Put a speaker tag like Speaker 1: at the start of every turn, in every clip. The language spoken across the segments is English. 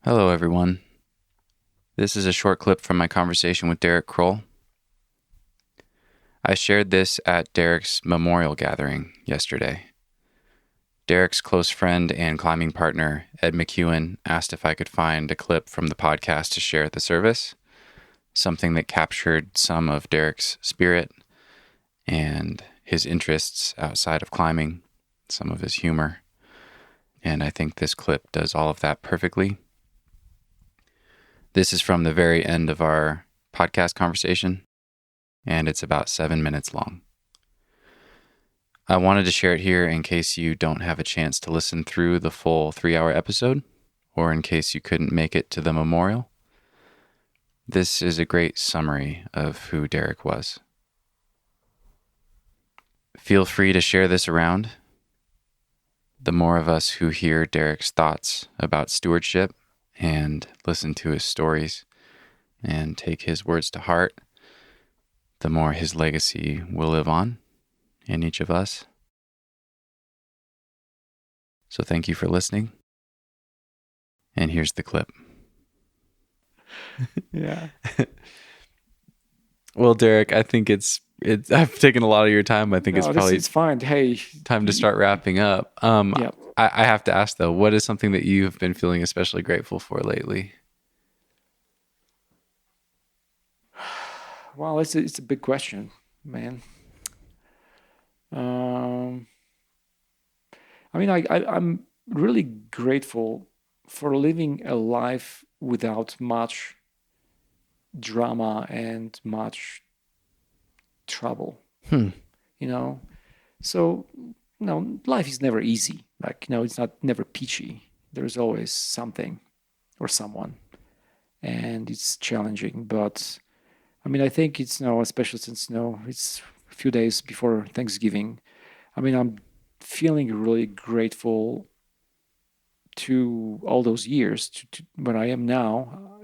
Speaker 1: Hello, everyone. This is a short clip from my conversation with Darek Krol. I shared this at Derek's memorial gathering yesterday. Derek's close friend and climbing partner, Ed McEwen, asked if I could find a clip from the podcast to share at the service, something that captured some of Derek's spirit and his interests outside of climbing, some of his humor. And I think this clip does all of that perfectly. This is from the very end of our podcast conversation, and it's about 7 minutes long. I wanted to share it here in case you don't have a chance to listen through the full 3-hour episode, or in case you couldn't make it to the memorial. This is a great summary of who Darek was. Feel free to share this around. The more of us who hear Derek's thoughts about stewardship and listen to his stories and take his words to heart, the more his legacy will live on in each of us. So thank you for listening. And here's the clip.
Speaker 2: Yeah.
Speaker 1: Well, Darek, I think it's I've taken a lot of your time. I think it's probably
Speaker 2: it's fine. Hey,
Speaker 1: time to start wrapping up.
Speaker 2: yeah.
Speaker 1: I have to ask though, what is something that you've been feeling especially grateful for lately?
Speaker 2: Well, it's a big question, man. I'm really grateful for living a life without much drama and much trouble.
Speaker 1: Hmm.
Speaker 2: You know, so life is never easy. Like it's not never peachy. There's always something or someone, and it's challenging. But I think it's especially since it's a few days before Thanksgiving. I'm feeling really grateful to all those years to where I am now.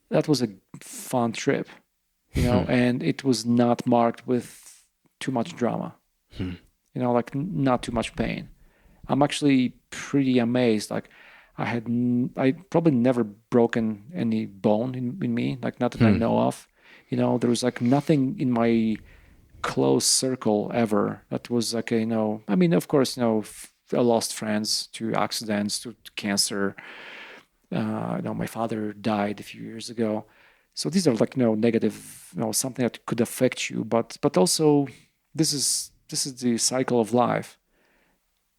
Speaker 2: That was a fun trip, and it was not marked with too much drama. Like not too much pain. I'm actually pretty amazed. Like I probably never broken any bone in me, like not that I know of. There was like nothing in my close circle ever that was like of course I lost friends to accidents, to cancer. My father died a few years ago, so these are like negative, something that could affect you. But also this is the cycle of life.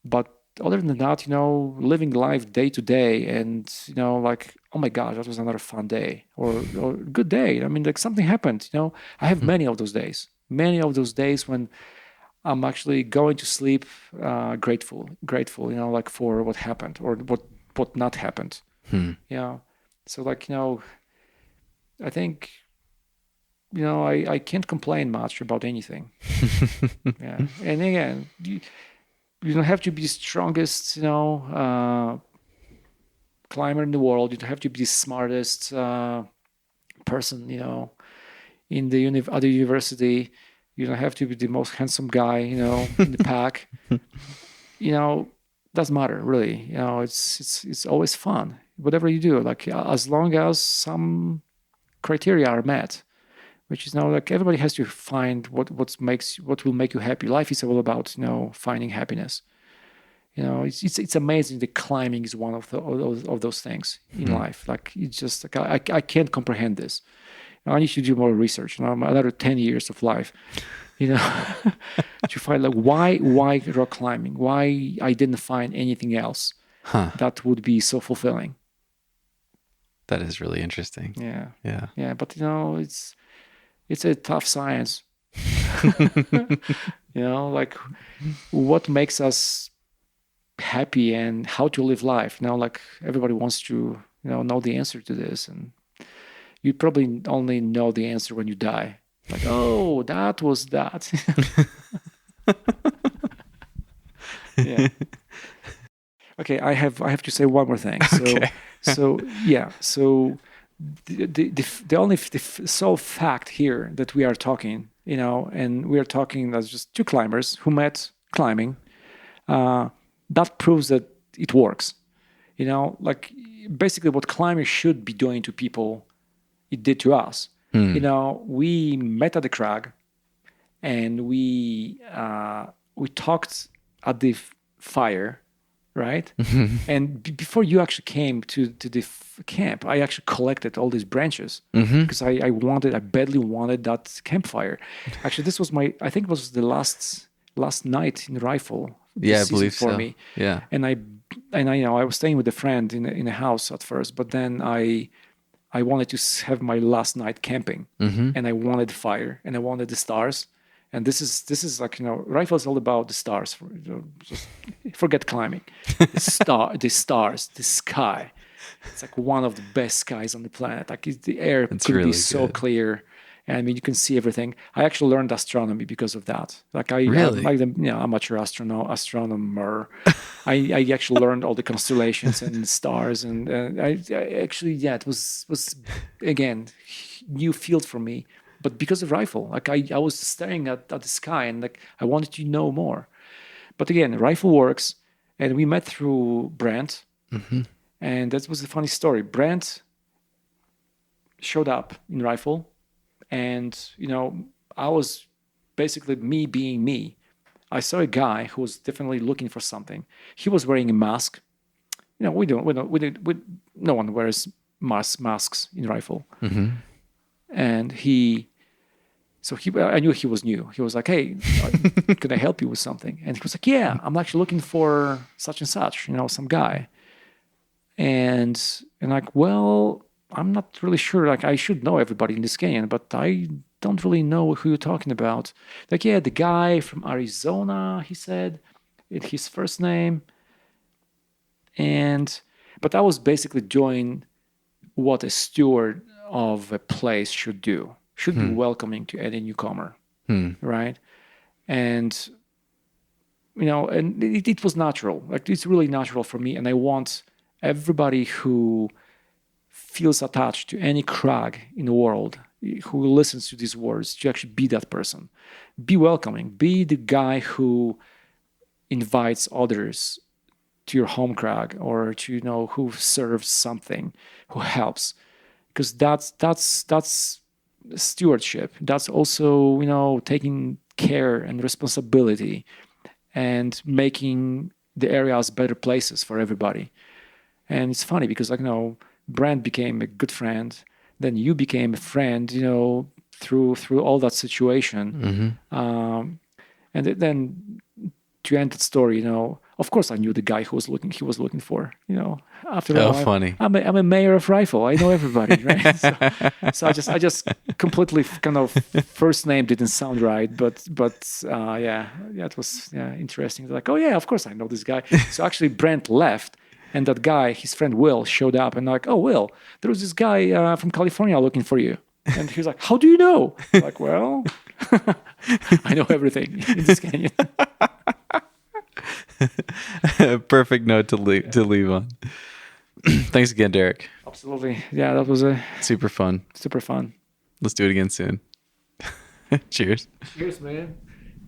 Speaker 2: But other than that, living life day to day, and like, oh my gosh, that was another fun day, or good day. Like something happened. I have many of those days. Many of those days when I'm actually going to sleep grateful. Like for what happened or what not happened. Yeah. So like I think I can't complain much about anything. Yeah. And again, you don't have to be the strongest, climber in the world. You don't have to be the smartest person, in the at the university. You don't have to be the most handsome guy, in the pack. Doesn't matter really. It's always fun. Whatever you do, like as long as some criteria are met, which is now like everybody has to find what will make you happy. Life is all about finding happiness. It's amazing that climbing is one of those things in life. Like it's just like I can't comprehend this. I need to do more research. Another 10 years of life, to find like why rock climbing? Why I didn't find anything else that would be so fulfilling.
Speaker 1: That is really interesting.
Speaker 2: Yeah,
Speaker 1: Yeah.
Speaker 2: yeah. But it's a tough science. Like what makes us happy and how to live life. Like everybody wants to know the answer to this, and you probably only know the answer when you die. Like, oh, that was that. Yeah. Okay, I have to say one more thing.
Speaker 1: Okay.
Speaker 2: So yeah. So the only sole fact here that we are talking, and we are talking as just two climbers who met climbing. That proves that it works. Like basically what climbers should be doing to people, it did to us. We met at the crag, and we talked at the fire, right? And before you actually came to the camp, I actually collected all these branches because I badly wanted that campfire. Actually, this was I think it was the last night in the rifle.
Speaker 1: Yeah, I
Speaker 2: season
Speaker 1: believe
Speaker 2: for
Speaker 1: so.
Speaker 2: me.
Speaker 1: Yeah.
Speaker 2: And I was staying with a friend in a house at first, but then I wanted to have my last night camping, and I wanted fire, and I wanted the stars. And this is like, rifle is all about the stars. Just forget climbing. The stars, the sky. It's like one of the best skies on the planet. Like the air could
Speaker 1: really
Speaker 2: be so
Speaker 1: good.
Speaker 2: clear. And I mean, you can see everything. I actually learned astronomy because of that. Like I'm
Speaker 1: Really?
Speaker 2: like the amateur astronomer. I actually learned all the constellations and the stars, and I actually, it was again new field for me. But because of rifle, like I was staring at the sky, and like I wanted to know more. But again, rifle works, and we met through Brent, and that was a funny story. Brent showed up in rifle, and I was basically me being me. I saw a guy who was definitely looking for something. He was wearing a mask. No one wears masks in rifle. And I knew he was new. He was like, "Hey, can I help you with something?" And he was like, "Yeah, I'm actually looking for such and such, some guy." And like, well, I'm not really sure. Like, I should know everybody in this canyon, but I don't really know who you're talking about. Like, yeah, the guy from Arizona, he said, his first name. But I was basically doing what a steward of a place should do. Should be welcoming to any newcomer, right? And and it was natural. Like, it's really natural for me, and I want everybody who feels attached to any crag in the world, who listens to these words, to actually be that person. Be welcoming. Be the guy who invites others to your home crag, or to who serves something, who helps, because that's stewardship. That's also taking care and responsibility, and making the areas better places for everybody. And it's funny because Brand became a good friend, then you became a friend, through all that situation. And then to end the story, of course I knew the guy he was looking for. After all,
Speaker 1: funny.
Speaker 2: I'm a mayor of Rifle. I know everybody, right? So I just completely kind of first name didn't sound right, but it was interesting. Like, oh yeah, of course I know this guy. So actually Brent left, and that guy, his friend Will, showed up, and like, oh Will, there was this guy from California looking for you. And he was like, how do you know? I'm like, well, I know everything in this canyon.
Speaker 1: Perfect note to leave on. Thanks again, Derek.
Speaker 2: Absolutely. Yeah, that was
Speaker 1: super fun.
Speaker 2: Super fun.
Speaker 1: Let's do it again soon. Cheers.
Speaker 2: Cheers, man.